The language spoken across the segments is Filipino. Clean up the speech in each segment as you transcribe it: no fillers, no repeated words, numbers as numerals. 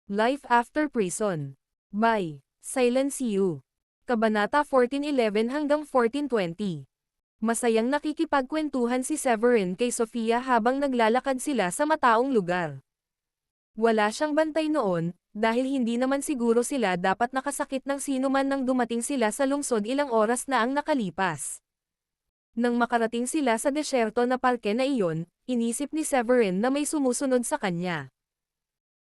Life After Prison. By Silence You. Kabanata 1411 hanggang 1420. Masayang nakikipagkwentuhan si Severin kay Sofia habang naglalakad sila sa mataong lugar. Wala siyang bantay noon, dahil hindi naman siguro sila dapat nakasakit ng sinuman nang dumating sila sa lungsod ilang oras na ang nakalipas. Nang makarating sila sa desyerto na parke na iyon, inisip ni Severin na may sumusunod sa kanya.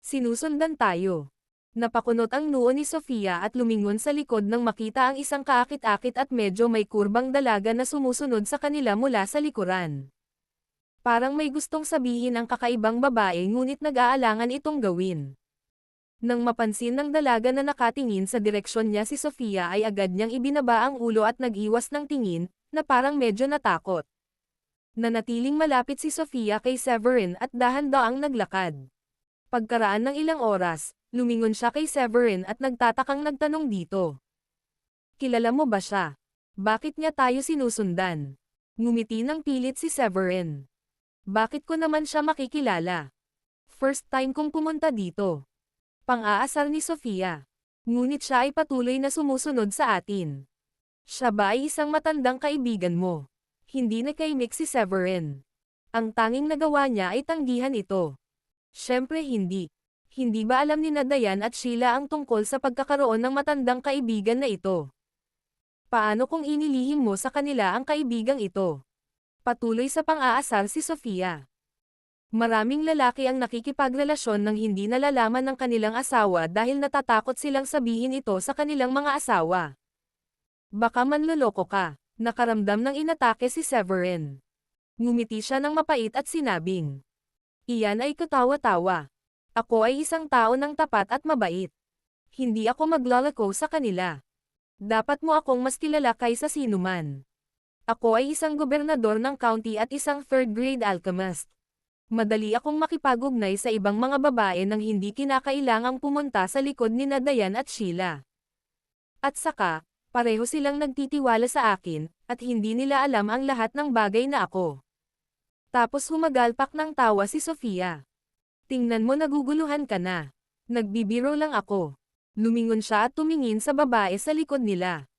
Sinusundan tayo. Napakunot ang noo ni Sofia at lumingon sa likod nang makita ang isang kaakit-akit at medyo may kurbang dalaga na sumusunod sa kanila mula sa likuran. Parang may gustong sabihin ang kakaibang babae ngunit nag-aalangan itong gawin. Nang mapansin ng dalaga na nakatingin sa direksyon niya si Sofia ay agad niyang ibinaba ang ulo at nag-iwas ng tingin, na parang medyo natakot. Nanatiling malapit si Sofia kay Severin at dahan-daang naglakad. Pagkaraan ng ilang oras, lumingon siya kay Severin at nagtatakang nagtanong dito. Kilala mo ba siya? Bakit niya tayo sinusundan? Ngumiti ng pilit si Severin. Bakit ko naman siya makikilala? First time kong pumunta dito. Pang-aasar ni Sofia. Ngunit siya ay patuloy na sumusunod sa atin. Siya ba ay isang matandang kaibigan mo? Hindi nakaimik si Severin. Ang tanging nagawa niya ay tanggihan ito. Siyempre hindi. Hindi ba alam ni Dayan at Sheila ang tungkol sa pagkakaroon ng matandang kaibigan na ito? Paano kung inilihim mo sa kanila ang kaibigang ito? Patuloy sa pang-aasar si Sofia. Maraming lalaki ang nakikipagrelasyon nang hindi nalalaman ng kanilang asawa dahil natatakot silang sabihin ito sa kanilang mga asawa. Baka manloloko ka, nakaramdam ng inatake si Severin. Ngumiti siya ng mapait at sinabing. Iyan ay katawa-tawa. Ako ay isang tao ng tapat at mabait. Hindi ako maglalako sa kanila. Dapat mo akong mas kilala kaysa sinuman. Ako ay isang gobernador ng county at isang third-grade alchemist. Madali akong makipagugnay sa ibang mga babae nang hindi kinakailangang pumunta sa likod ni Dayan at Sheila. At saka, pareho silang nagtitiwala sa akin, at hindi nila alam ang lahat ng bagay na ako. Tapos humagalpak ng tawa si Sofia. Tingnan mo naguguluhan ka na. Nagbibiro lang ako. Lumingon siya at tumingin sa babae sa likod nila.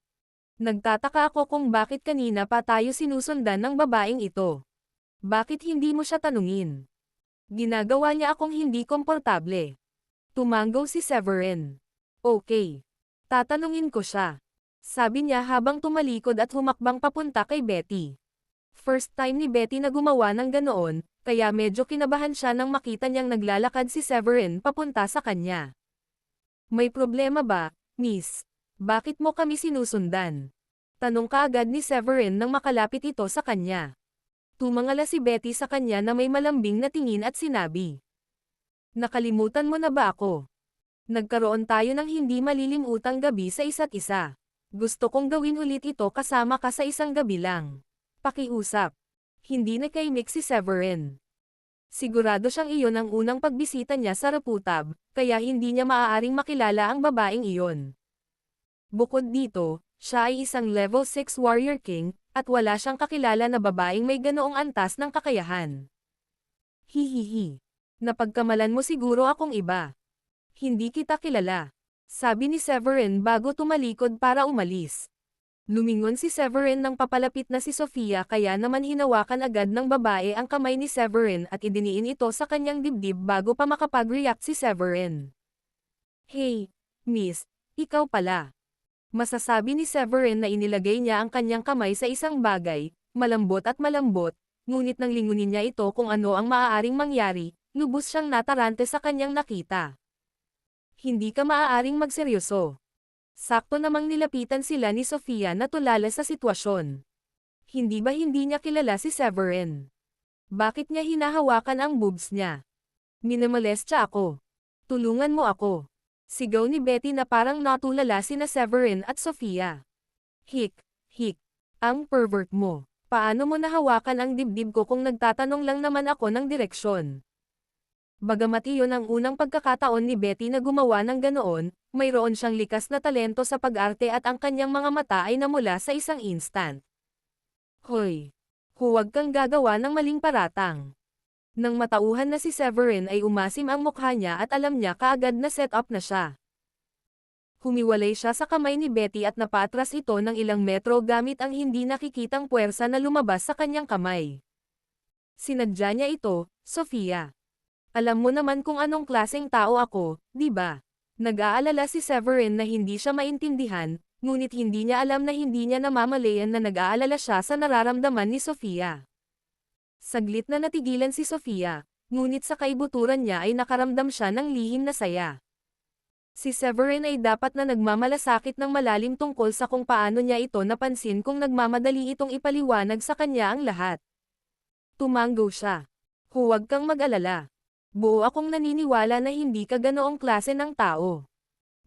Nagtataka ako kung bakit kanina pa tayo sinusundan ng babaeng ito. Bakit hindi mo siya tanungin? Ginagawa niya akong hindi komportable. Tumanggaw si Severin. Okay. Tatanungin ko siya. Sabi niya habang tumalikod at humakbang papunta kay Betty. First time ni Betty na gumawa ng ganoon, kaya medyo kinabahan siya nang makita niyang naglalakad si Severin papunta sa kanya. May problema ba, Miss? Bakit mo kami sinusundan? Tanong kaagad ni Severin nang makalapit ito sa kanya. Tumangala si Betty sa kanya na may malambing na tingin at sinabi. Nakalimutan mo na ba ako? Nagkaroon tayo ng hindi malilimutang gabi sa isa't isa. Gusto kong gawin ulit ito kasama ka sa isang gabi lang. Pakiusap. Hindi nakaimik si Severin. Sigurado siyang iyon ang unang pagbisita niya sa Raputab, kaya hindi niya maaaring makilala ang babaeng iyon. Bukod dito, siya ay isang level 6 warrior king, at wala siyang kakilala na babaeng may ganoong antas ng kakayahan. Hihihi. Napagkamalan mo siguro akong iba. Hindi kita kilala. Sabi ni Severin bago tumalikod para umalis. Lumingon si Severin nang papalapit na si Sofia kaya naman hinawakan agad ng babae ang kamay ni Severin at idiniin ito sa kanyang dibdib bago pa makapag-react si Severin. Hey, Miss, ikaw pala. Masasabi ni Severin na inilagay niya ang kanyang kamay sa isang bagay, malambot, ngunit nang lingunin niya ito kung ano ang maaaring mangyari, lubos siyang natarante sa kanyang nakita. Hindi ka maaaring magseryoso. Sakto namang nilapitan sila ni Sofia na tulala sa sitwasyon. Hindi ba hindi niya kilala si Severin? Bakit niya hinahawakan ang boobs niya? Minamolestya ako. Tulungan mo ako. Sigaw ni Betty na parang natulala sina Severin at Sofia. Hik. Ang pervert mo. Paano mo nahawakan ang dibdib ko kung nagtatanong lang naman ako ng direksyon? Bagamat iyon ang unang pagkakataon ni Betty na gumawa ng ganoon, mayroon siyang likas na talento sa pag-arte at ang kanyang mga mata ay namula sa isang instant. Hoy! Huwag kang gagawa ng maling paratang. Nang matauhan na si Severin ay umasim ang mukha niya at alam niya kaagad na set up na siya. Humiwalay siya sa kamay ni Betty at napatras ito ng ilang metro gamit ang hindi nakikitang puwersa na lumabas sa kanyang kamay. Sinadya niya ito, Sofia. Alam mo naman kung anong klaseng tao ako, di ba? Nag-aalala si Severin na hindi siya maintindihan, ngunit hindi niya alam na hindi niya namamalayan na nag-aalala siya sa nararamdaman ni Sofia. Saglit na natigilan si Sofia, ngunit sa kaibuturan niya ay nakaramdam siya ng lihim na saya. Si Severin ay dapat na nagmamalasakit ng malalim tungkol sa kung paano niya ito napansin kung nagmamadali itong ipaliwanag sa kanya ang lahat. Tumanggo siya. Huwag kang mag-alala. Buo akong naniniwala na hindi ka ganoong klase ng tao.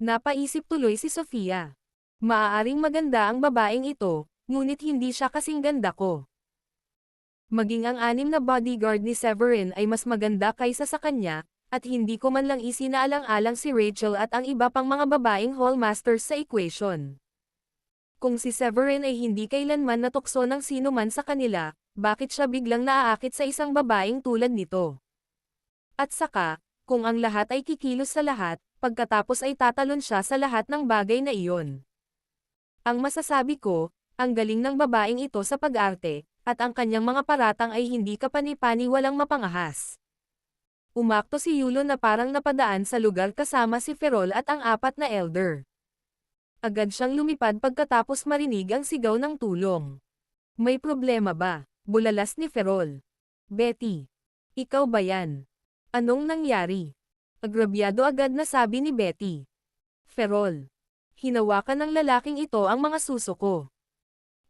Napaisip tuloy si Sofia. Maaaring maganda ang babaeng ito, ngunit hindi siya kasing ganda ko. Maging ang 6 na bodyguard ni Severin ay mas maganda kaysa sa kanya, at hindi ko man lang isinaalang-alang si Rachel at ang iba pang mga babaeng hallmasters sa equation. Kung si Severin ay hindi kailanman natukso ng sino man sa kanila, bakit siya biglang naaakit sa isang babaeng tulad nito? At saka, kung ang lahat ay kikilos sa lahat, pagkatapos ay tatalon siya sa lahat ng bagay na iyon. Ang masasabi ko, ang galing ng babaeng ito sa pag-arte, at ang kanyang mga paratang ay hindi kapani-pani walang mapangahas. Umakto si Yulo na parang napadaan sa lugar kasama si Ferrol at ang 4 na elder. Agad siyang lumipad pagkatapos marinig ang sigaw ng tulong. May problema ba? Bulalas ni Ferrol. Betty. Ikaw ba yan? Anong nangyari? Agrabyado agad na sabi ni Betty. Ferrol. Hinawakan ng lalaking ito ang mga suso ko.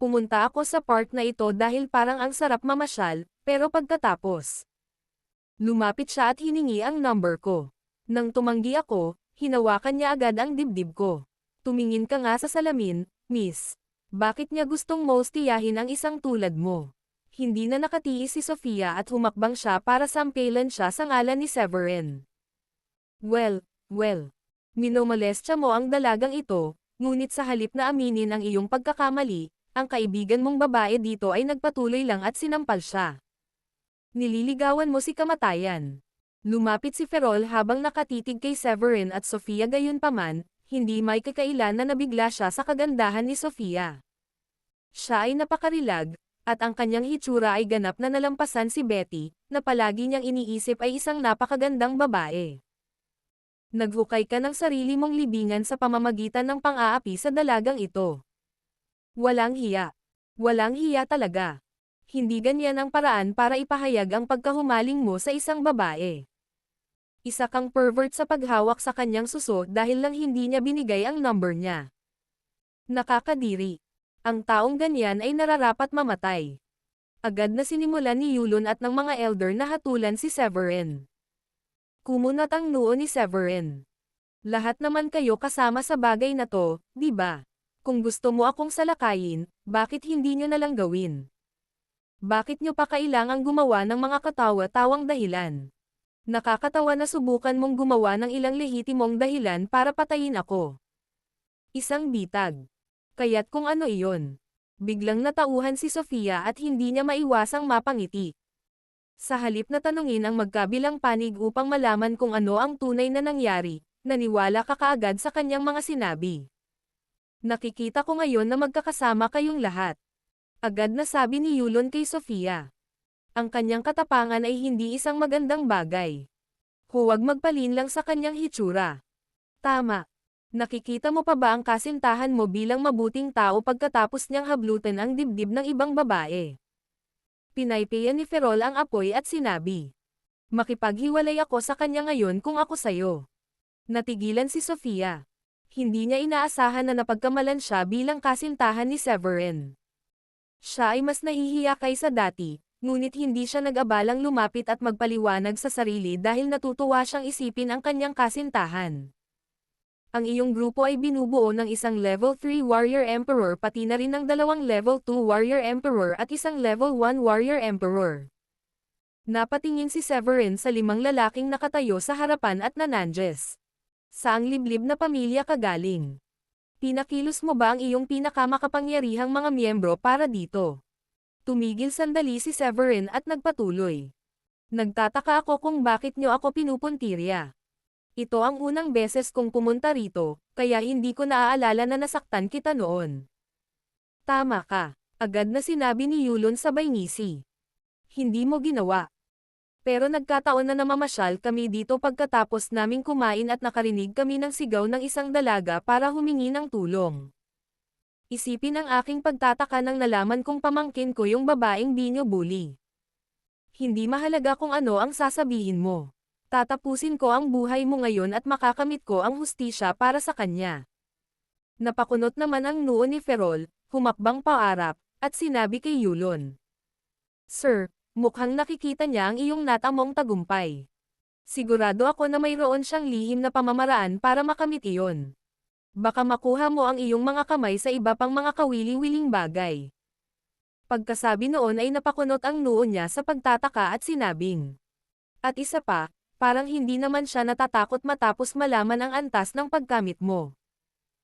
Pumunta ako sa park na ito dahil parang ang sarap mamasyal, pero pagkatapos. Lumapit siya at hiningi ang number ko. Nang tumanggi ako, hinawakan niya agad ang dibdib ko. Tumingin ka nga sa salamin, miss. Bakit niya gustong mostiyahin ang isang tulad mo? Hindi na nakatiis si Sofia at humakbang siya para sampelan siya sa ngalan ni Severin. Well. Minomolestya mo ang dalagang ito, ngunit sa halip na aminin ang iyong pagkakamali, ang kaibigan mong babae dito ay nagpatuloy lang at sinampal siya. Nililigawan mo si kamatayan. Lumapit si Ferrol habang nakatitig kay Severin at Sofia gayunpaman, hindi may kakailan na nabigla siya sa kagandahan ni Sofia. Siya ay napakarilag, at ang kanyang hitsura ay ganap na nalampasan si Betty, na palagi niyang iniisip ay isang napakagandang babae. Naghukay ka ng sarili mong libingan sa pamamagitan ng pang-aapi sa dalagang ito. Walang hiya. Walang hiya talaga. Hindi ganyan ang paraan para ipahayag ang pagkahumaling mo sa isang babae. Isa kang pervert sa paghawak sa kanyang suso dahil lang hindi niya binigay ang number niya. Nakakadiri. Ang taong ganyan ay nararapat mamatay. Agad na sinimulan ni Yulon at ng mga elder na hatulan si Severin. Kumunat ang noo ni Severin. Lahat naman kayo kasama sa bagay na to, di ba? Kung gusto mo akong salakayin, bakit hindi nyo nalang gawin? Bakit nyo pa kailangang gumawa ng mga katawa-tawang dahilan? Nakakatawa na subukan mong gumawa ng ilang lehitimong dahilan para patayin ako. Isang bitag. Kaya't kung ano iyon. Biglang natauhan si Sofia at hindi niya maiwasang mapangiti. Sa halip na tanungin ang magkabilang panig upang malaman kung ano ang tunay na nangyari, naniwala ka kaagad sa kanyang mga sinabi. Nakikita ko ngayon na magkakasama kayong lahat. Agad na sabi ni Yulon kay Sofia. Ang kanyang katapangan ay hindi isang magandang bagay. Huwag magpalinlang sa kanyang hitsura. Tama. Nakikita mo pa ba ang kasintahan mo bilang mabuting tao pagkatapos niyang hablutan ang dibdib ng ibang babae? Pinaypayan ni Ferrol ang apoy at sinabi. Makipaghiwalay ako sa kanya ngayon kung ako sayo. Natigilan si Sofia. Hindi niya inaasahan na napagkamalan siya bilang kasintahan ni Severin. Siya ay mas nahihiya kaysa dati, ngunit hindi siya nag-abalang lumapit at magpaliwanag sa sarili dahil natutuwa siyang isipin ang kanyang kasintahan. Ang iyong grupo ay binubuo ng isang level 3 Warrior Emperor pati na rin ng 2 level 2 Warrior Emperor at isang level 1 Warrior Emperor. Napatingin si Severin sa 5 lalaking nakatayo sa harapan at nananjes. Saang liblib na pamilya ka galing? Pinakilos mo ba ang iyong pinakamakapangyarihang mga miyembro para dito? Tumigil sandali si Severin at nagpatuloy. Nagtataka ako kung bakit niyo ako pinupuntirya. Ito ang unang beses kong pumunta rito, kaya hindi ko naaalala na nasaktan kita noon. Tama ka. Agad na sinabi ni Yulon sabay ngisi. Hindi mo ginawa. Pero nagkataon na namamasyal kami dito pagkatapos naming kumain at nakarinig kami ng sigaw ng isang dalaga para humingi ng tulong. Isipin ang aking pagtataka nang nalaman kong pamangkin ko yung babaeng binyo bully. Hindi mahalaga kung ano ang sasabihin mo. Tatapusin ko ang buhay mo ngayon at makakamit ko ang hustisya para sa kanya. Napakunot naman ang noo ni Ferrol, humakbang paarap, at sinabi kay Yulon. Sir, mukhang nakikita niya ang iyong natamong tagumpay. Sigurado ako na mayroon siyang lihim na pamamaraan para makamit iyon. Baka makuha mo ang iyong mga kamay sa iba pang mga kawili-wiling bagay. Pagkasabi noon ay napakunot ang noo niya sa pagtataka at sinabing. At isa pa, parang hindi naman siya natatakot matapos malaman ang antas ng pagkamit mo.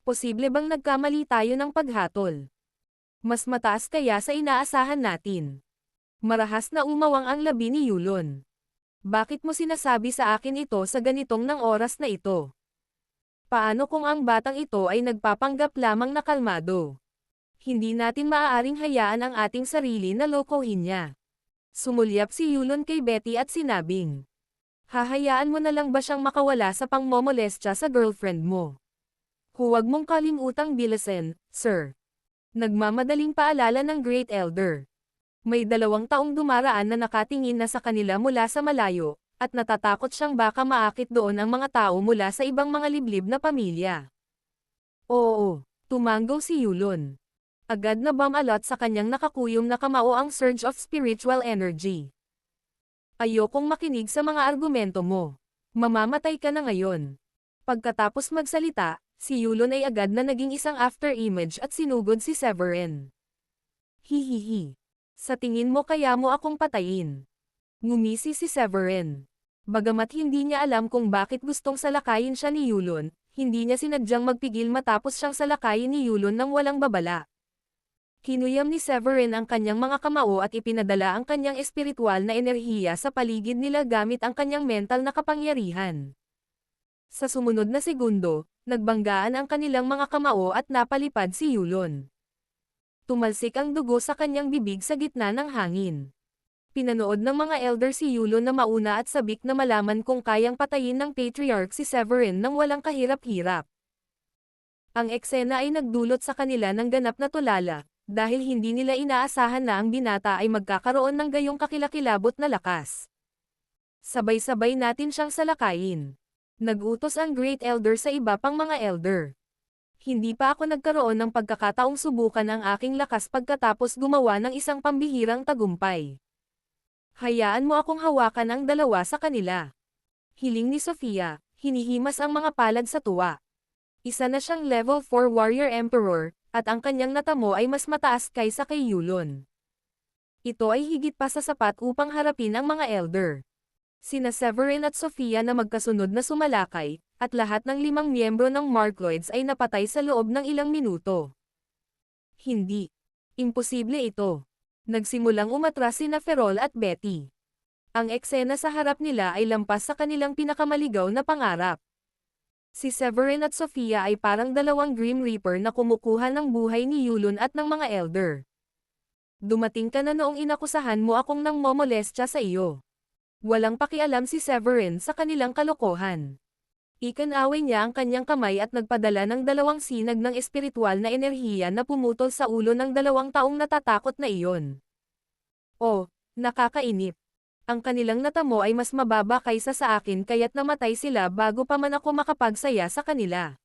Posible bang nagkamali tayo ng paghatol? Mas mataas kaya sa inaasahan natin. Marahas na umawang ang labi ni Yulon. Bakit mo sinasabi sa akin ito sa ganitong ng oras na ito? Paano kung ang batang ito ay nagpapanggap lamang na kalmado? Hindi natin maaaring hayaan ang ating sarili na lokohin niya. Sumulyap si Yulon kay Betty at sinabing. Hahayaan mo na lang ba siyang makawala sa pangmomolestya sa girlfriend mo? Huwag mong kalimutang bilasin, sir. Nagmamadaling paalala ng Great Elder. May 2 taong dumaraan na nakatingin na sa kanila mula sa malayo, at natatakot siyang baka maakit doon ang mga tao mula sa ibang mga liblib na pamilya. Oo, tumanggo si Yulon. Agad na bumalot sa kanyang nakakuyom na kamao ang surge of spiritual energy. Ayokong makinig sa mga argumento mo. Mamamatay ka na ngayon. Pagkatapos magsalita, si Yulon ay agad na naging isang after-image at sinugod si Severin. Hihihi. Sa tingin mo kaya mo akong patayin? Ngumisi si Severin. Bagamat hindi niya alam kung bakit gustong salakayin siya ni Yulon, hindi niya sinadyang magpigil matapos siyang salakayin ni Yulon nang walang babala. Kinuyam ni Severin ang kanyang mga kamao at ipinadala ang kanyang espiritual na enerhiya sa paligid nila gamit ang kanyang mental na kapangyarihan. Sa sumunod na segundo, nagbanggaan ang kanilang mga kamao at napalipad si Yulon. Tumalsik ang dugo sa kanyang bibig sa gitna ng hangin. Pinanood ng mga elder si Yulon na mauna at sabik na malaman kung kayang patayin ng patriarch si Severin nang walang kahirap-hirap. Ang eksena ay nagdulot sa kanila ng ganap na tulala, dahil hindi nila inaasahan na ang binata ay magkakaroon ng gayong kakilakilabot na lakas. Sabay-sabay natin siyang salakayin. Nagutos ang Great Elder sa iba pang mga elder. Hindi pa ako nagkaroon ng pagkakataong subukan ang aking lakas pagkatapos gumawa ng isang pambihirang tagumpay. Hayaan mo akong hawakan ang 2 sa kanila. Hiling ni Sofia, hinihimas ang mga palad sa tuwa. Isa na siyang level 4 warrior emperor, at ang kanyang natamo ay mas mataas kaysa kay Yulon. Ito ay higit pa sa sapat upang harapin ang mga elder. Sina Severin at Sofia na magkasunod na sumalakay, at lahat ng 5 miyembro ng Markloids ay napatay sa loob ng ilang minuto. Hindi. Imposible ito. Nagsimulang umatras sina Ferrol at Betty. Ang eksena sa harap nila ay lampas sa kanilang pinakamaligaw na pangarap. Si Severin at Sofia ay parang 2 Grim Reaper na kumukuha ng buhay ni Yulon at ng mga elder. Dumating ka na noong inakusahan mo akong nang momolestya sa iyo. Walang pakialam si Severin sa kanilang kalokohan. Ikinaway niya ang kanyang kamay at nagpadala ng 2 sinag ng espiritual na enerhiya na pumutol sa ulo ng 2 taong natatakot na iyon. Oh, nakakainip. Ang kanilang natamo ay mas mababa kaysa sa akin kaya't namatay sila bago pa man ako makapagsaya sa kanila.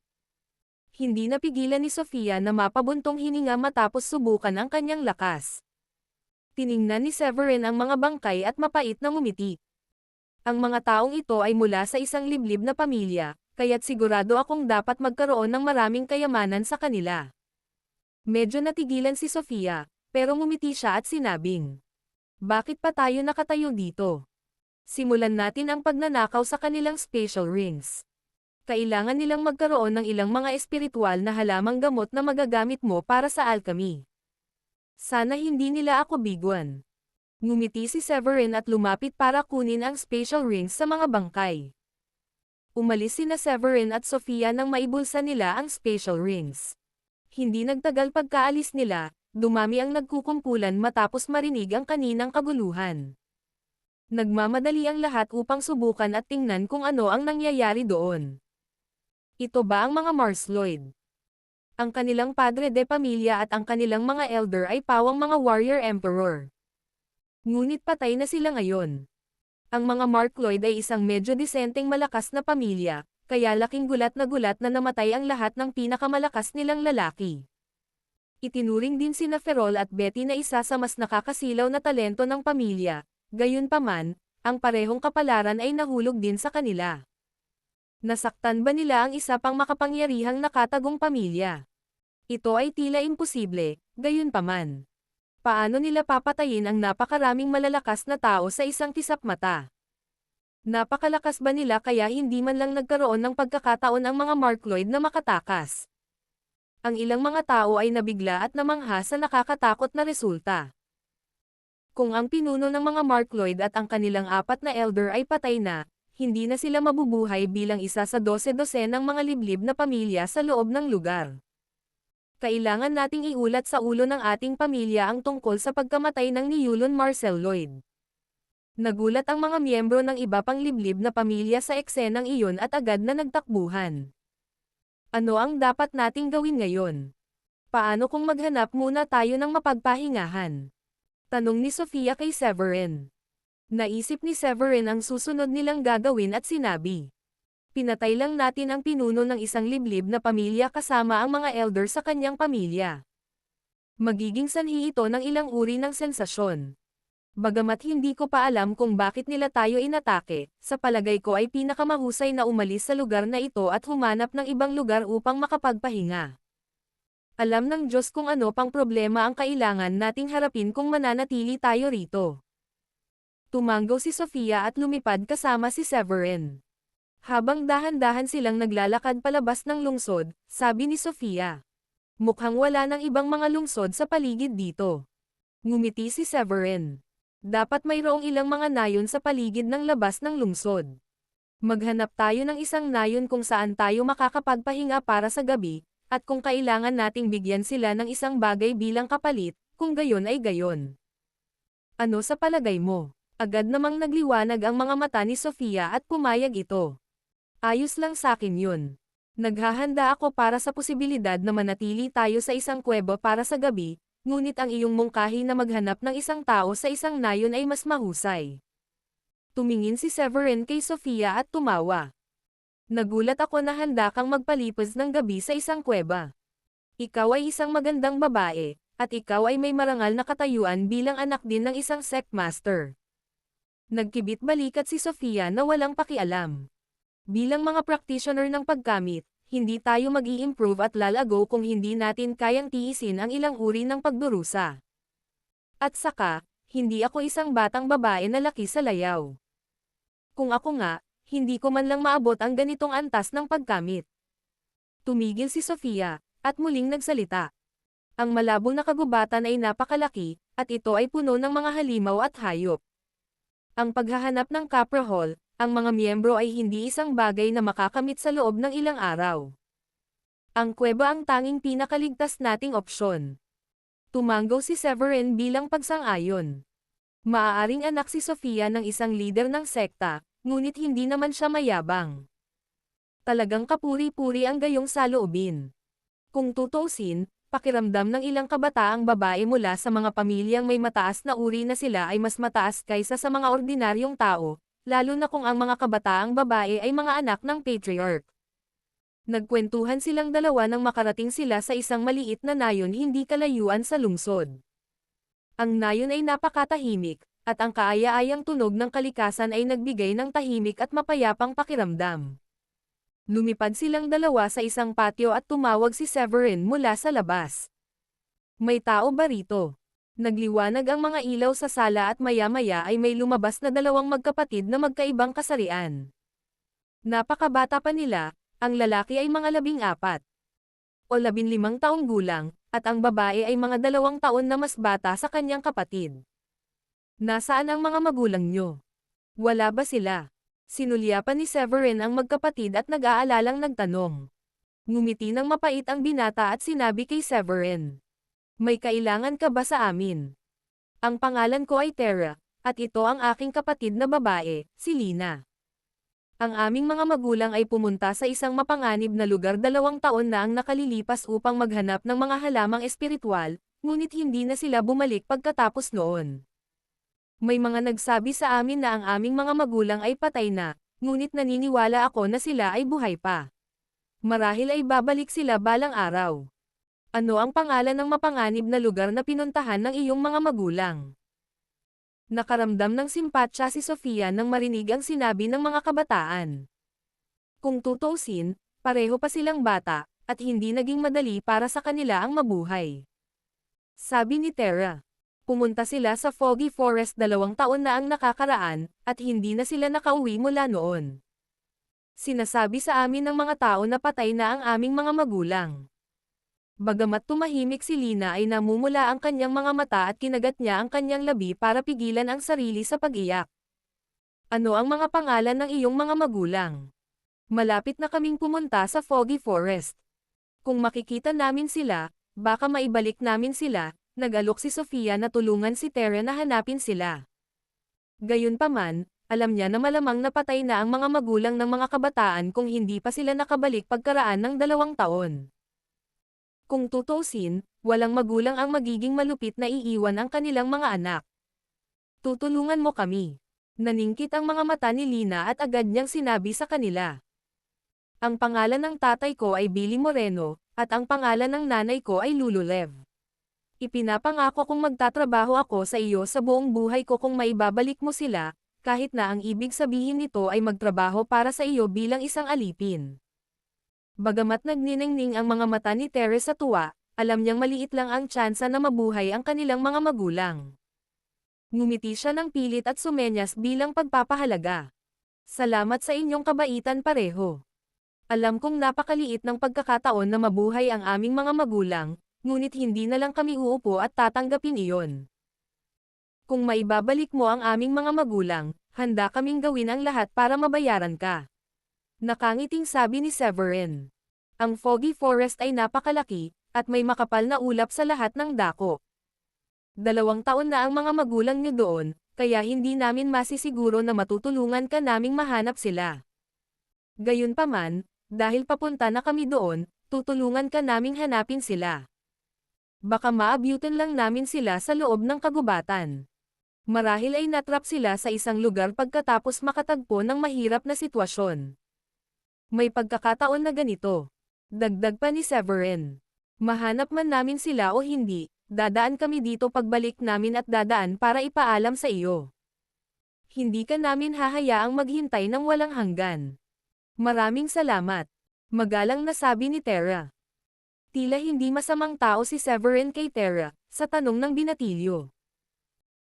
Hindi napigilan ni Sofia na mapabuntong hininga matapos subukan ang kanyang lakas. Tiningnan ni Severin ang mga bangkay at mapait na ngumiti. Ang mga taong ito ay mula sa isang liblib na pamilya, kaya't sigurado akong dapat magkaroon ng maraming kayamanan sa kanila. Medyo natigilan si Sofia, pero ngumiti siya at sinabing, bakit pa tayo nakatayo dito? Simulan natin ang pagnanakaw sa kanilang special rings. Kailangan nilang magkaroon ng ilang mga espiritual na halamang gamot na magagamit mo para sa alchemy. Sana hindi nila ako biguan. Ngumiti si Severin at lumapit para kunin ang spatial rings sa mga bangkay. Umalis sina Severin at Sofia nang maibulsa nila ang spatial rings. Hindi nagtagal pagkaalis nila, dumami ang nagkukumpulan matapos marinig ang kaninang kaguluhan. Nagmamadali ang lahat upang subukan at tingnan kung ano ang nangyayari doon. Ito ba ang mga Marsloid? Ang kanilang padre de pamilya at ang kanilang mga elder ay pawang mga warrior emperor. Ngunit patay na sila ngayon. Ang mga Markloid ay isang medyo disenteng malakas na pamilya, kaya laking gulat na namatay ang lahat ng pinakamalakas nilang lalaki. Itinuring din sina Ferrol at Betty na isa sa mas nakakasilaw na talento ng pamilya, gayunpaman, ang parehong kapalaran ay nahulog din sa kanila. Nasaktan ba nila ang isa pang makapangyarihang nakatagong pamilya? Ito ay tila imposible, gayunpaman. Paano nila papatayin ang napakaraming malalakas na tao sa isang kisap mata? Napakalakas ba nila kaya hindi man lang nagkaroon ng pagkakataon ang mga Markloid na makatakas? Ang ilang mga tao ay nabigla at namangha sa nakakatakot na resulta. Kung ang pinuno ng mga Markloid at ang kanilang 4 na elder ay patay na, hindi na sila mabubuhay bilang isa sa 12 ng mga liblib na pamilya sa loob ng lugar. Kailangan nating iulat sa ulo ng ating pamilya ang tungkol sa pagkamatay ng ni Yulon Marcel Lloyd. Nagulat ang mga miyembro ng iba pang liblib na pamilya sa eksenang iyon at agad na nagtakbuhan. Ano ang dapat nating gawin ngayon? Paano kung maghanap muna tayo ng mapagpahingahan? Tanong ni Sofia kay Severin. Naisip ni Severin ang susunod nilang gagawin at sinabi. Pinatay lang natin ang pinuno ng isang liblib na pamilya kasama ang mga elder sa kanyang pamilya. Magiging sanhi ito ng ilang uri ng sensasyon. Bagamat hindi ko pa alam kung bakit nila tayo inatake, sa palagay ko ay pinakamahusay na umalis sa lugar na ito at humanap ng ibang lugar upang makapagpahinga. Alam ng Diyos kung ano pang problema ang kailangan nating harapin kung mananatili tayo rito. Tumanggaw si Sofia at lumipad kasama si Severin. Habang dahan-dahan silang naglalakad palabas ng lungsod, sabi ni Sofia. Mukhang wala ng ibang mga lungsod sa paligid dito. Ngumiti si Severin. Dapat mayroong ilang mga nayon sa paligid ng labas ng lungsod. Maghanap tayo ng isang nayon kung saan tayo makakapagpahinga para sa gabi, at kung kailangan nating bigyan sila ng isang bagay bilang kapalit, kung gayon ay gayon. Ano sa palagay mo? Agad namang nagliwanag ang mga mata ni Sofia at pumayag ito. Ayos lang sakin yun. Naghahanda ako para sa posibilidad na manatili tayo sa isang kuweba para sa gabi, ngunit ang iyong mungkahi na maghanap ng isang tao sa isang nayon ay mas mahusay. Tumingin si Severin kay Sofia at tumawa. Nagulat ako na handa kang magpalipas ng gabi sa isang kuweba. Ikaw ay isang magandang babae, at ikaw ay may marangal na katayuan bilang anak din ng isang sectmaster. Nagkibit balikat si Sofia na walang pakialam. Bilang mga practitioner ng paggamit, hindi tayo mag-i-improve at lalago kung hindi natin kayang tiisin ang ilang uri ng pagdurusa. At saka, hindi ako isang batang babae na laki sa layaw. Kung ako nga, hindi ko man lang maabot ang ganitong antas ng paggamit. Tumigil si Sofia, at muling nagsalita. Ang malabong na kagubatan ay napakalaki, at ito ay puno ng mga halimaw at hayop. Ang paghahanap ng caprahol, ang mga miyembro ay hindi isang bagay na makakamit sa loob ng ilang araw. Ang kuweba ang tanging pinakaligtas nating opsyon. Tumanggaw si Severin bilang pagsang-ayon. Maaaring anak si Sofia ng isang lider ng sekta, ngunit hindi naman siya mayabang. Talagang kapuri-puri ang gayong saloobin. Kung tutuusin, pakiramdam ng ilang kabataang babae mula sa mga pamilyang may mataas na uri na sila ay mas mataas kaysa sa mga ordinaryong tao, lalo na kung ang mga kabataang babae ay mga anak ng patriarch. Nagkwentuhan silang dalawa nang makarating sila sa isang maliit na nayon hindi kalayuan sa lungsod. Ang nayon ay napakatahimik, at ang kaaya-ayang tunog ng kalikasan ay nagbigay ng tahimik at mapayapang pakiramdam. Lumipad silang dalawa sa isang patio at tumawag si Severin mula sa labas. May tao ba rito? Nagliwanag ang mga ilaw sa sala at maya-maya ay may lumabas na dalawang magkapatid na magkaibang kasarian. Napakabata pa nila, ang lalaki ay mga 14 o 15 taong gulang, at ang babae ay mga 2 taon na mas bata sa kanyang kapatid. Nasaan ang mga magulang nyo? Wala ba sila? Sinulyapan ni Severin ang magkapatid at nag-aalalang nagtanong. Ngumiti ng mapait ang binata at sinabi kay Severin. May kailangan ka ba sa amin? Ang pangalan ko ay Tara, at ito ang aking kapatid na babae, si Lina. Ang aming mga magulang ay pumunta sa isang mapanganib na lugar 2 taon na ang nakalilipas upang maghanap ng mga halamang espiritual, ngunit hindi na sila bumalik pagkatapos noon. May mga nagsabi sa amin na ang aming mga magulang ay patay na, ngunit naniniwala ako na sila ay buhay pa. Marahil ay babalik sila balang araw. Ano ang pangalan ng mapanganib na lugar na pinuntahan ng iyong mga magulang? Nakaramdam ng simpatsya si Sofia nang marinig ang sinabi ng mga kabataan. Kung tutuusin, pareho pa silang bata, at hindi naging madali para sa kanila ang mabuhay. Sabi ni Tara. Pumunta sila sa Foggy Forest 2 taon na ang nakakaraan, at hindi na sila nakauwi mula noon. Sinasabi sa amin ng mga tao na patay na ang aming mga magulang. Bagamat tumahimik si Lina ay namumula ang kanyang mga mata at kinagat niya ang kanyang labi para pigilan ang sarili sa pag-iyak. Ano ang mga pangalan ng iyong mga magulang? Malapit na kaming pumunta sa Foggy Forest. Kung makikita namin sila, baka maibalik namin sila. Nag-alok si Sofia na tulungan si Tara na hanapin sila. Gayunpaman, alam niya na malamang napatay na ang mga magulang ng mga kabataan kung hindi pa sila nakabalik pagkaraan ng 2 taon. Kung tutuusin, walang magulang ang magiging malupit na iiwan ang kanilang mga anak. Tutulungan mo kami. Naningkit ang mga mata ni Lina at agad niyang sinabi sa kanila. Ang pangalan ng tatay ko ay Billy Moreno, at ang pangalan ng nanay ko ay Lulu Lev. Ipinapangako kong magtatrabaho ako sa iyo sa buong buhay ko kung maibabalik mo sila, kahit na ang ibig sabihin nito ay magtrabaho para sa iyo bilang isang alipin. Bagamat nagniningning ang mga mata ni Teres sa tuwa, alam niyang maliit lang ang tsansa na mabuhay ang kanilang mga magulang. Ngumiti siya ng pilit at sumenyas bilang pagpapahalaga. Salamat sa inyong kabaitan pareho. Alam kong napakaliit ng pagkakataon na mabuhay ang aming mga magulang, ngunit hindi na lang kami uupo at tatanggapin iyon. Kung maibabalik mo ang aming mga magulang, handa kaming gawin ang lahat para mabayaran ka. Nakangiting sabi ni Severin. Ang Foggy Forest ay napakalaki, at may makapal na ulap sa lahat ng dako. 2 taon na ang mga magulang niyo doon, kaya hindi namin masisiguro na matutulungan ka naming mahanap sila. Gayunpaman, dahil papunta na kami doon, tutulungan ka naming hanapin sila. Baka maabyutan lang namin sila sa loob ng kagubatan. Marahil ay natrap sila sa isang lugar pagkatapos makatagpo ng mahirap na sitwasyon. May pagkakataon na ganito. Dagdag pa ni Severin. Mahanap man namin sila o hindi, dadaan kami dito pagbalik namin at dadaan para ipaalam sa iyo. Hindi ka namin hahayaang maghintay ng walang hanggan. Maraming salamat. Magalang na sabi ni Tara. Tila hindi masamang tao si Severin kay Tara, sa tanong ng binatilyo.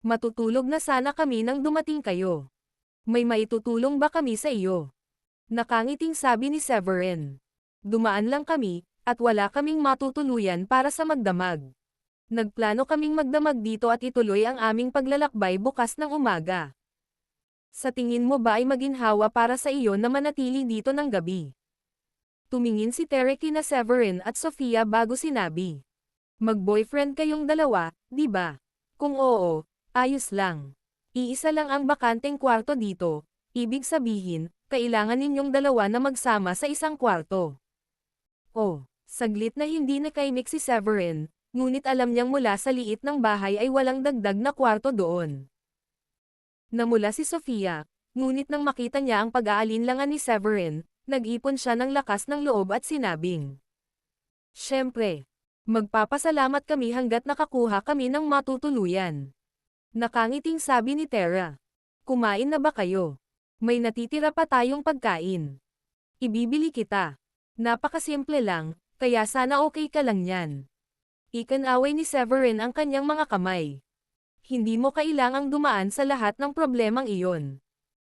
Matutulog na sana kami nang dumating kayo. May maitutulong ba kami sa iyo? Nakangiting sabi ni Severin. Dumaan lang kami, at wala kaming matutuluyan para sa magdamag. Nagplano kaming magdamag dito at ituloy ang aming paglalakbay bukas ng umaga. Sa tingin mo ba ay maginhawa para sa iyo na manatili dito ng gabi? Tumingin si Tereki na Severin at Sofia bago sinabi. Mag-boyfriend kayong dalawa, di ba? Kung oo, ayos lang. Iisa lang ang bakanteng kwarto dito, ibig sabihin, kailangan ninyong dalawa na magsama sa isang kwarto. Oh, saglit na hindi nakaimik si Severin, ngunit alam niyang mula sa liit ng bahay ay walang dagdag na kwarto doon. Namula si Sofia, ngunit nang makita niya ang pag-aalinlangan ni Severin, nag-ipon siya ng lakas ng loob at sinabing. Siyempre, magpapasalamat kami hanggat nakakuha kami ng matutuluyan. Nakangiting sabi ni Tara. Kumain na ba kayo? May natitira pa tayong pagkain. Ibibili kita. Napakasimple lang, kaya sana okay ka lang yan. Ikanaway ni Severin ang kanyang mga kamay. Hindi mo kailangang dumaan sa lahat ng problemang iyon.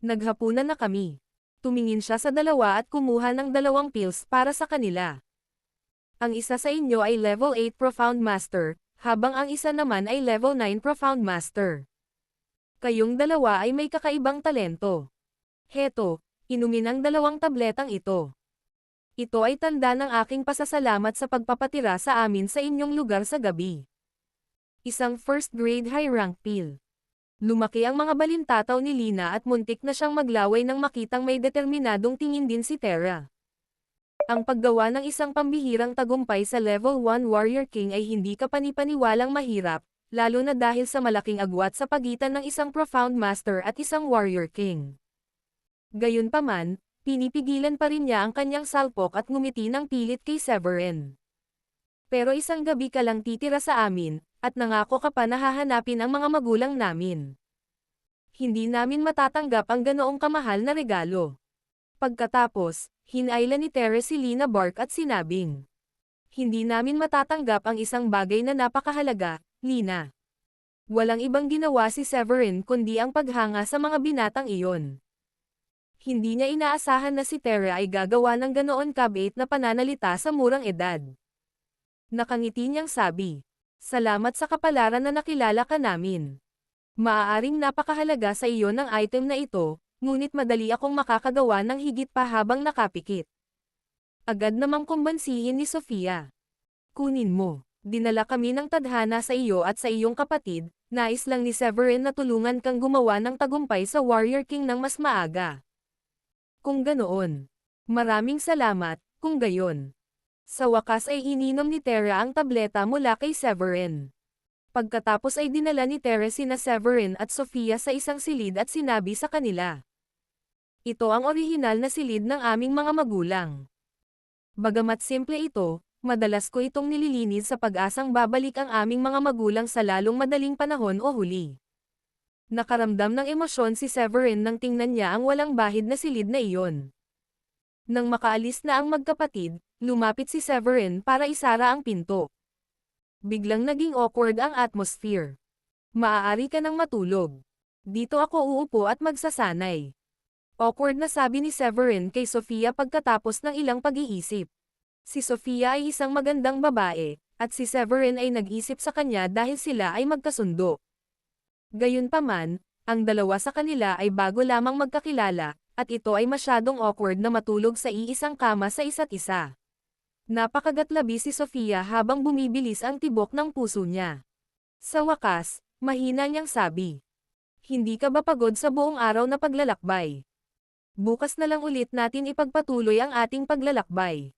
Naghapunan na kami. Tumingin siya sa dalawa at kumuha ng 2 pills para sa kanila. Ang isa sa inyo ay level 8 Profound Master, habang ang isa naman ay level 9 Profound Master. Kayong dalawa ay may kakaibang talento. Heto, inumin ang 2 tabletang ito. Ito ay tanda ng aking pasasalamat sa pagpapatira sa amin sa inyong lugar sa gabi. Isang first grade high rank pill. Lumaki ang mga balintataw ni Lina at muntik na siyang maglaway nang makitang may determinadong tingin din si Terra. Ang paggawa ng isang pambihirang tagumpay sa level 1 Warrior King ay hindi kapanipaniwalang mahirap, lalo na dahil sa malaking agwat sa pagitan ng isang Profound Master at isang Warrior King. Gayunpaman, pinipigilan pa rin niya ang kanyang salpok at ngumiti ng pilit kay Severin. Pero isang gabi ka lang titira sa amin, at nangako ka pa na hahanapin ang mga magulang namin. Hindi namin matatanggap ang ganoong kamahal na regalo. Pagkatapos, hinailan ni Terra si Lina Bark at sinabing, hindi namin matatanggap ang isang bagay na napakahalaga, Lina. Walang ibang ginawa si Severin kundi ang paghanga sa mga binatang iyon. Hindi niya inaasahan na si Terra ay gagawa ng ganoon kabait na pananalita sa murang edad. Nakangiti niyang sabi, salamat sa kapalaran na nakilala ka namin. Maaaring napakahalaga sa iyo ng item na ito, ngunit madali akong makakagawa ng higit pa habang nakapikit. Agad namang kumbansihin ni Sofia. Kunin mo, dinala kami ng tadhana sa iyo at sa iyong kapatid, nais lang ni Severin na tulungan kang gumawa ng tagumpay sa Warrior King ng mas maaga. Kung ganoon, maraming salamat, kung gayon. Sa wakas ay ininom ni Terra ang tableta mula kay Severin. Pagkatapos ay dinala ni Terra sina Severin at Sofia sa isang silid at sinabi sa kanila. Ito ang orihinal na silid ng aming mga magulang. Bagamat simple ito, madalas ko itong nililinis sa pag-asang babalik ang aming mga magulang sa lalong madaling panahon o huli. Nakaramdam ng emosyon si Severin nang tingnan niya ang walang bahid na silid na iyon. Nang makaalis na ang magkapatid, lumapit si Severin para isara ang pinto. Biglang naging awkward ang atmosphere. Maaari ka nang matulog. Dito ako uupo at magsasanay. Awkward na sabi ni Severin kay Sofia pagkatapos ng ilang pag-iisip. Si Sofia ay isang magandang babae, at si Severin ay nag-isip sa kanya dahil sila ay magkasundo. Gayunpaman, ang dalawa sa kanila ay bago lamang magkakilala, at ito ay masyadong awkward na matulog sa iisang kama sa isa't isa. Napakagatlabi si Sofia habang bumibilis ang tibok ng puso niya. Sa wakas, mahina niyang sabi. Hindi ka ba pagod sa buong araw na paglalakbay? Bukas na lang ulit natin ipagpatuloy ang ating paglalakbay.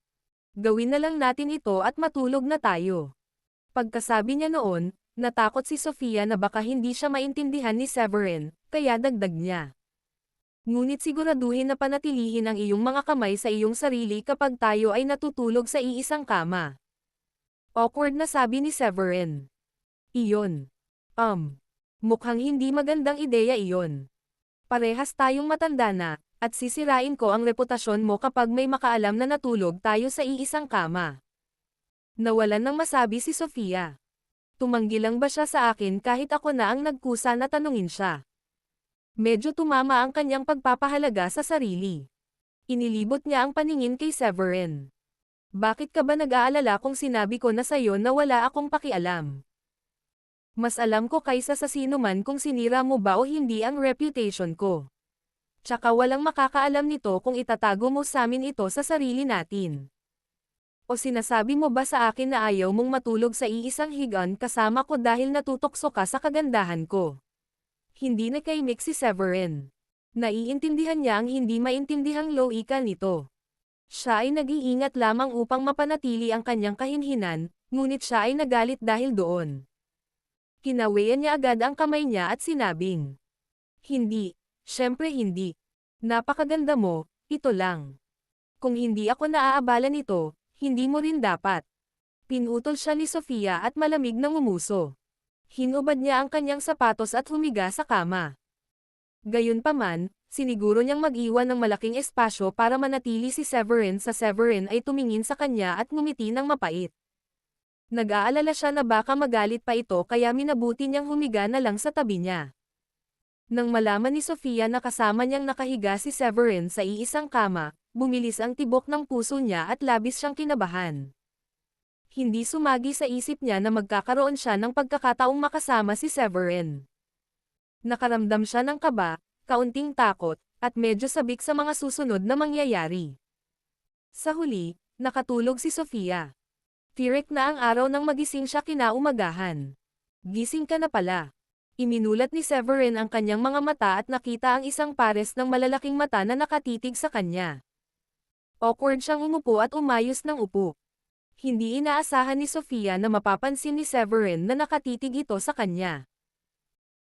Gawin na lang natin ito at matulog na tayo. Pagkasabi niya noon, natakot si Sofia na baka hindi siya maintindihan ni Severin, kaya dagdag niya. Ngunit siguraduhin na panatilihin ang iyong mga kamay sa iyong sarili kapag tayo ay natutulog sa iisang kama. Awkward na sabi ni Severin. Iyon. Mukhang hindi magandang ideya iyon. Parehas tayong matanda na, at sisirain ko ang reputasyon mo kapag may makaalam na natulog tayo sa iisang kama. Nawalan ng masabi si Sofia. Tumanggi lang ba siya sa akin kahit ako na ang nagkusa na tanungin siya? Medyo tumama ang kanyang pagpapahalaga sa sarili. Inilibot niya ang paningin kay Severin. Bakit ka ba nag-aalala kung sinabi ko na sa'yo na wala akong pakialam? Mas alam ko kaysa sa sino man kung sinira mo ba o hindi ang reputation ko. Tsaka walang makakaalam nito kung itatago mo sa amin ito sa sarili natin. O sinasabi mo ba sa akin na ayaw mong matulog sa iisang higaan kasama ko dahil natutokso ka sa kagandahan ko? Hindi nakaimik si Severin. Naiintindihan niya ang hindi maintindihang loika nito. Siya ay nag-iingat lamang upang mapanatili ang kanyang kahinhinan, ngunit siya ay nagalit dahil doon. Kinawayan niya agad ang kamay niya at sinabing, hindi. Siyempre hindi. Napakaganda mo, ito lang. Kung hindi ako naaabala nito, hindi mo rin dapat. Pinutol siya ni Sofia at malamig na ngumuso. Hinubad niya ang kanyang sapatos at humiga sa kama. Gayunpaman, siniguro niyang mag-iwan ng malaking espasyo para manatili si Severin sa Severin ay tumingin sa kanya at ngumiti ng mapait. Nag-aalala siya na baka magalit pa ito kaya minabuti niyang humiga na lang sa tabi niya. Nang malaman ni Sofia na kasama niyang nakahiga si Severin sa iisang kama, bumilis ang tibok ng puso niya at labis siyang kinabahan. Hindi sumagi sa isip niya na magkakaroon siya ng pagkakataong makasama si Severin. Nakaramdam siya ng kaba, kaunting takot, at medyo sabik sa mga susunod na mangyayari. Sa huli, nakatulog si Sofia. Tirik na ang araw nang magising siya kinaumagahan. Gising ka na pala. Iminulat ni Severin ang kanyang mga mata at nakita ang isang pares ng malalaking mata na nakatitig sa kanya. Awkward siyang umupo at umayos ng upo. Hindi inaasahan ni Sofia na mapapansin ni Severin na nakatitig ito sa kanya.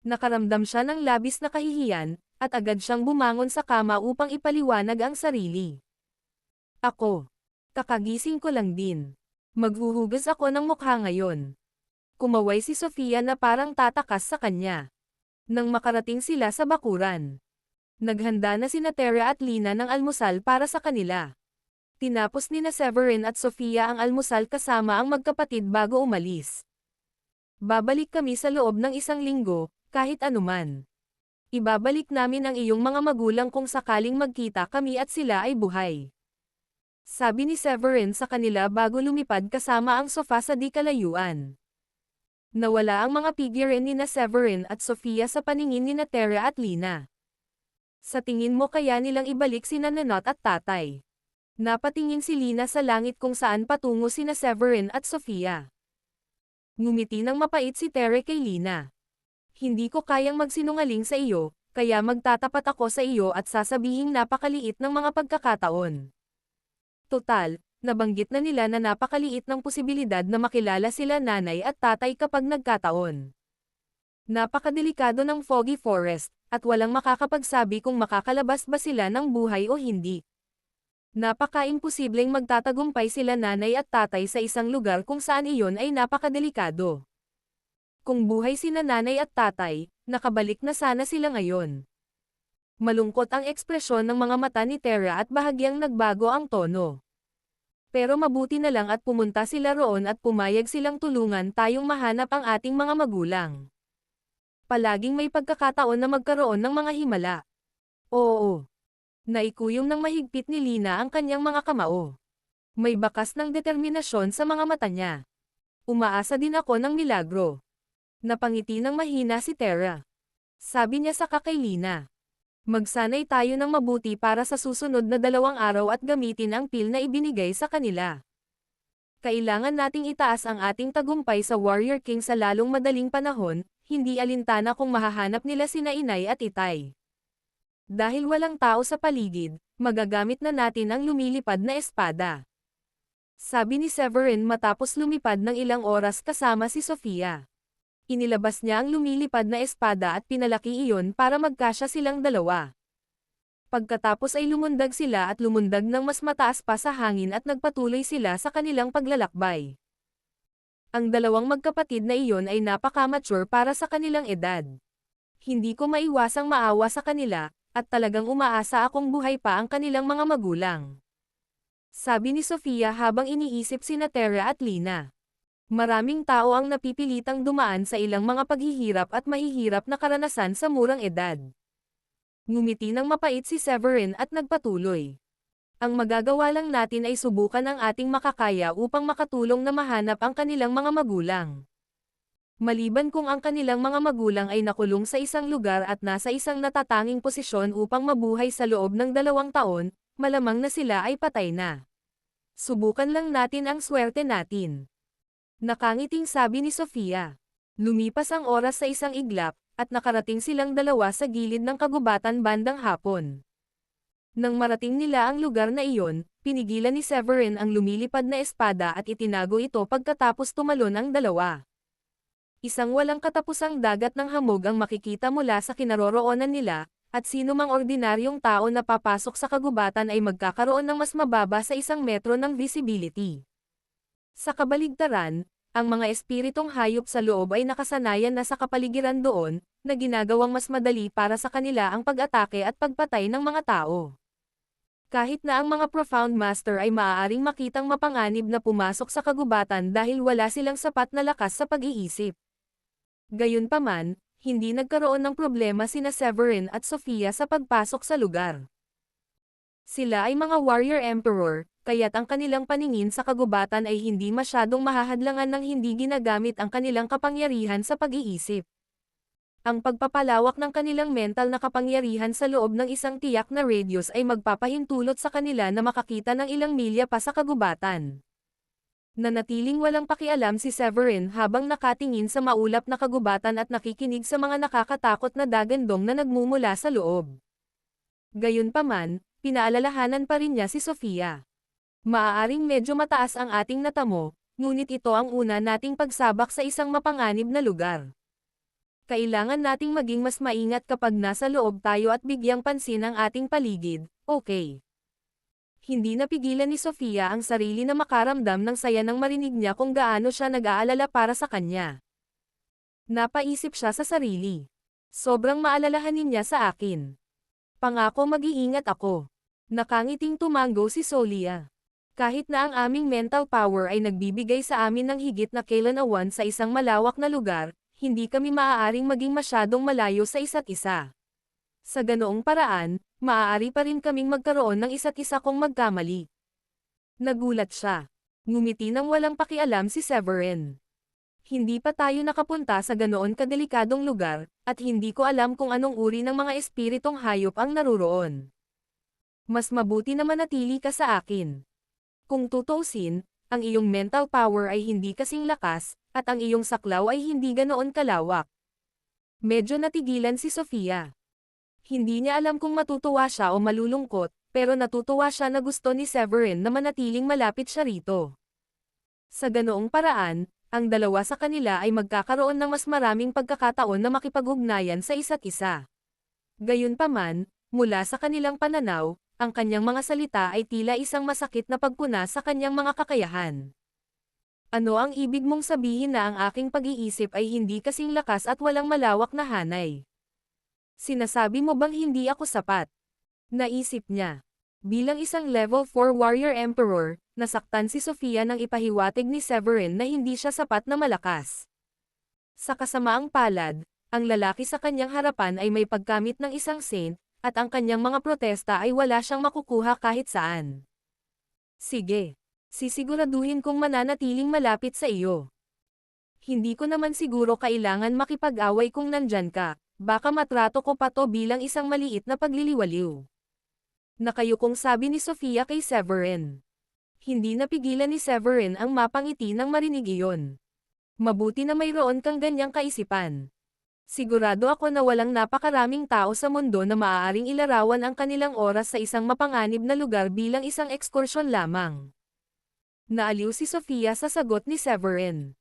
Nakaramdam siya ng labis na kahihiyan, at agad siyang bumangon sa kama upang ipaliwanag ang sarili. Ako. Kakagising ko lang din. Maghuhugas ako ng mukha ngayon. Kumaway si Sofia na parang tatakas sa kanya. Nang makarating sila sa bakuran, naghanda na sina Tara at Lina ng almusal para sa kanila. Tinapos ni Severin at Sofia ang almusal kasama ang magkapatid bago umalis. Babalik kami sa loob ng 1 linggo, kahit anuman. Ibabalik namin ang iyong mga magulang kung sakaling magkita kami at sila ay buhay. Sabi ni Severin sa kanila bago lumipad kasama ang sofa sa di kalayuan. Nawala ang mga figurine ni Severin at Sofia sa paningin ni Tara at Lina. Sa tingin mo kaya nilang ibalik si Nanot at tatay? Napatingin si Lina sa langit kung saan patungo si Severin at Sofia. Ngumiti ng mapait si Tara kay Lina. Hindi ko kayang magsinungaling sa iyo, kaya magtatapat ako sa iyo at sasabihing napakaliit ng mga pagkakataon. Total, nabanggit na nila na napakaliit ng posibilidad na makilala sila nanay at tatay kapag nagkataon. Napakadelikado ng Foggy Forest, at walang makakapagsabi kung makakalabas ba sila ng buhay o hindi. Napaka-imposibleng magtatagumpay sila nanay at tatay sa isang lugar kung saan iyon ay napakadelikado. Kung buhay sina nanay at tatay, nakabalik na sana sila ngayon. Malungkot ang ekspresyon ng mga mata ni Tara at bahagyang nagbago ang tono. Pero mabuti na lang at pumunta sila roon at pumayag silang tulungan tayong mahanap ang ating mga magulang. Palaging may pagkakataon na magkaroon ng mga himala. Oo. Naikuyom ng mahigpit ni Lina ang kanyang mga kamao. May bakas ng determinasyon sa mga mata niya. Umaasa din ako ng milagro. Napangiti ng mahina si Tara. Sabi niya sa kay Lina. Magsanay tayo ng mabuti para sa susunod na 2 araw at gamitin ang pil na ibinigay sa kanila. Kailangan nating itaas ang ating tagumpay sa Warrior King sa lalong madaling panahon, hindi alintana kung mahahanap nila sina inay at itay. Dahil walang tao sa paligid, magagamit na natin ang lumilipad na espada. Sabi ni Severin matapos lumipad ng ilang oras kasama si Sofia. Inilabas niya ang lumilipad na espada at pinalaki iyon para magkasya silang dalawa. Pagkatapos ay lumundag sila at lumundag ng mas mataas pa sa hangin at nagpatuloy sila sa kanilang paglalakbay. Ang dalawang magkapatid na iyon ay napaka-mature para sa kanilang edad. Hindi ko maiwasang maawa sa kanila, at talagang umaasa akong buhay pa ang kanilang mga magulang. Sabi ni Sofia habang iniisip sina Tara at Lina. Maraming tao ang napipilitang dumaan sa ilang mga paghihirap at mahihirap na karanasan sa murang edad. Ngumiti ng mapait si Severin at nagpatuloy. Ang magagawa lang natin ay subukan ang ating makakaya upang makatulong na mahanap ang kanilang mga magulang. Maliban kung ang kanilang mga magulang ay nakulong sa isang lugar at nasa isang natatanging posisyon upang mabuhay sa loob ng 2 taon, malamang na sila ay patay na. Subukan lang natin ang swerte natin. Nakangiting sabi ni Sofia. Lumipas ang oras sa isang iglap, at nakarating silang dalawa sa gilid ng kagubatan bandang hapon. Nang marating nila ang lugar na iyon, pinigilan ni Severin ang lumilipad na espada at itinago ito pagkatapos tumalon ang dalawa. Isang walang katapusang dagat ng hamog ang makikita mula sa kinaroroonan nila, at sino mang ordinaryong tao na papasok sa kagubatan ay magkakaroon ng mas mababa sa 1 metro ng visibility. Sa kabaligtaran, ang mga espiritong hayop sa loob ay nakasanayan na sa kapaligiran doon, na ginagawang mas madali para sa kanila ang pag-atake at pagpatay ng mga tao. Kahit na ang mga Profound Master ay maaaring makitang mapanganib na pumasok sa kagubatan dahil wala silang sapat na lakas sa pag-iisip. Gayunpaman, hindi nagkaroon ng problema sina Severin at Sofia sa pagpasok sa lugar. Sila ay mga warrior emperor, kaya't ang kanilang paningin sa kagubatan ay hindi masyadong mahahadlangan ng hindi ginagamit ang kanilang kapangyarihan sa pag-iisip. Ang pagpapalawak ng kanilang mental na kapangyarihan sa loob ng isang tiyak na radius ay magpapahintulot sa kanila na makakita ng ilang milya pa sa kagubatan. Nanatiling walang pakialam si Severin habang nakatingin sa maulap na kagubatan at nakikinig sa mga nakakatakot na dagandong na nagmumula sa loob. Gayunpaman, pinaalalahanan pa rin niya si Sofia. Maaaring medyo mataas ang ating natamo, ngunit ito ang una nating pagsabak sa isang mapanganib na lugar. Kailangan nating maging mas maingat kapag nasa loob tayo at bigyang pansin ang ating paligid, okay? Hindi napigilan ni Sofia ang sarili na makaramdam ng saya nang marinig niya kung gaano siya nag-aalala para sa kanya. Napaisip siya sa sarili. Sobrang maalalahanin niya sa akin. Pangako mag-iingat ako. Nakangiting tumango si Solia. Kahit na ang aming mental power ay nagbibigay sa amin ng higit na kailanawan sa isang malawak na lugar, hindi kami maaaring maging masyadong malayo sa isa't isa. Sa ganoong paraan, maaari pa rin kaming magkaroon ng isa't isa kung magkamali. Nagulat siya. Ngumiti nang walang pakialam si Severin. Hindi pa tayo nakapunta sa ganoon kadelikadong lugar, at hindi ko alam kung anong uri ng mga espiritong hayop ang naruroon. Mas mabuti na manatili ka sa akin. Kung tutuusin, ang iyong mental power ay hindi kasing lakas, at ang iyong saklaw ay hindi ganoon kalawak. Medyo natigilan si Sofia. Hindi niya alam kung matutuwa siya o malulungkot, pero natutuwa siya na gusto ni Severin na manatiling malapit siya rito. Sa ganoong paraan, ang dalawa sa kanila ay magkakaroon ng mas maraming pagkakataon na makipag-ugnayan sa isa't isa. Gayunpaman, mula sa kanilang pananaw, ang kanyang mga salita ay tila isang masakit na pagpuna sa kanyang mga kakayahan. Ano ang ibig mong sabihin na ang aking pag-iisip ay hindi kasing lakas at walang malawak na hanay? Sinasabi mo bang hindi ako sapat? Naisip niya. Bilang isang level 4 warrior emperor, nasaktan si Sofia nang ipahiwatig ni Severin na hindi siya sapat na malakas. Sa kasamaang palad, ang lalaki sa kanyang harapan ay may pagkamit ng isang saint, at ang kanyang mga protesta ay wala siyang makukuha kahit saan. Sige. Sisiguraduhin kong mananatiling malapit sa iyo. Hindi ko naman siguro kailangan makipag-away kung nandyan ka, baka matrato ko pa to bilang isang maliit na pagliliwaliw. Nakayukong sabi ni Sofia kay Severin. Hindi napigilan ni Severin ang mapangiti nang marinig iyon. Mabuti na mayroon kang ganyang kaisipan. Sigurado ako na walang napakaraming tao sa mundo na maaaring ilarawan ang kanilang oras sa isang mapanganib na lugar bilang isang ekskursyon lamang. Naaliw si Sofia sa sagot ni Severin.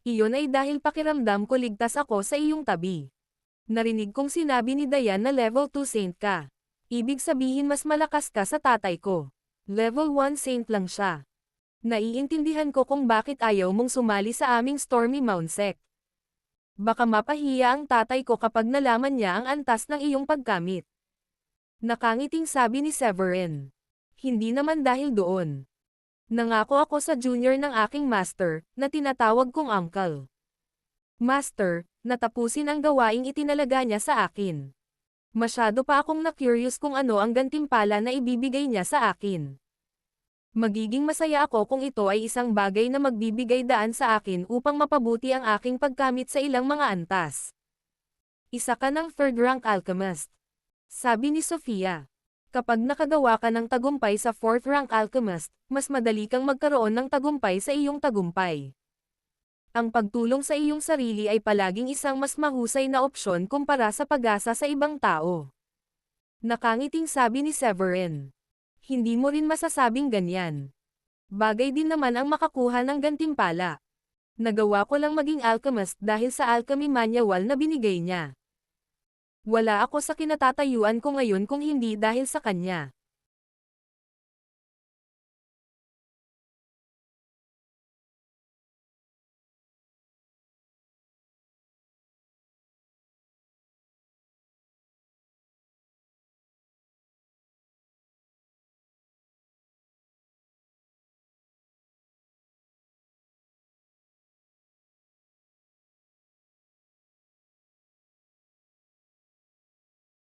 Iyon ay dahil pakiramdam ko ligtas ako sa iyong tabi. Narinig kong sinabi ni Dayan na level 2 saint ka. Ibig sabihin mas malakas ka sa tatay ko. Level 1 saint lang siya. Naiintindihan ko kung bakit ayaw mong sumali sa aming Stormy Mound sect. Baka mapahiya ang tatay ko kapag nalaman niya ang antas ng iyong pagkamit. Nakangiting sabi ni Severin. Hindi naman dahil doon. Nangako ako sa junior ng aking master, na tinatawag kong uncle. Master, natapusin ang gawaing itinalaga niya sa akin. Masyado pa akong na-curious kung ano ang gantimpala na ibibigay niya sa akin. Magiging masaya ako kung ito ay isang bagay na magbibigay daan sa akin upang mapabuti ang aking pagkamit sa ilang mga antas. Isa ka ng third-rank alchemist. Sabi ni Sofia. Kapag nakagawa ka ng tagumpay sa 4th rank alchemist, mas madali kang magkaroon ng tagumpay sa iyong tagumpay. Ang pagtulong sa iyong sarili ay palaging isang mas mahusay na opsyon kumpara sa pag-asa sa ibang tao. Nakangiting sabi ni Severin. Hindi mo rin masasabing ganyan. Bagay din naman ang makakuha ng gantimpala. Nagawa ko lang maging alchemist dahil sa alchemy manual na binigay niya. Wala ako sa kinatatayuan ko ngayon kung hindi dahil sa kanya.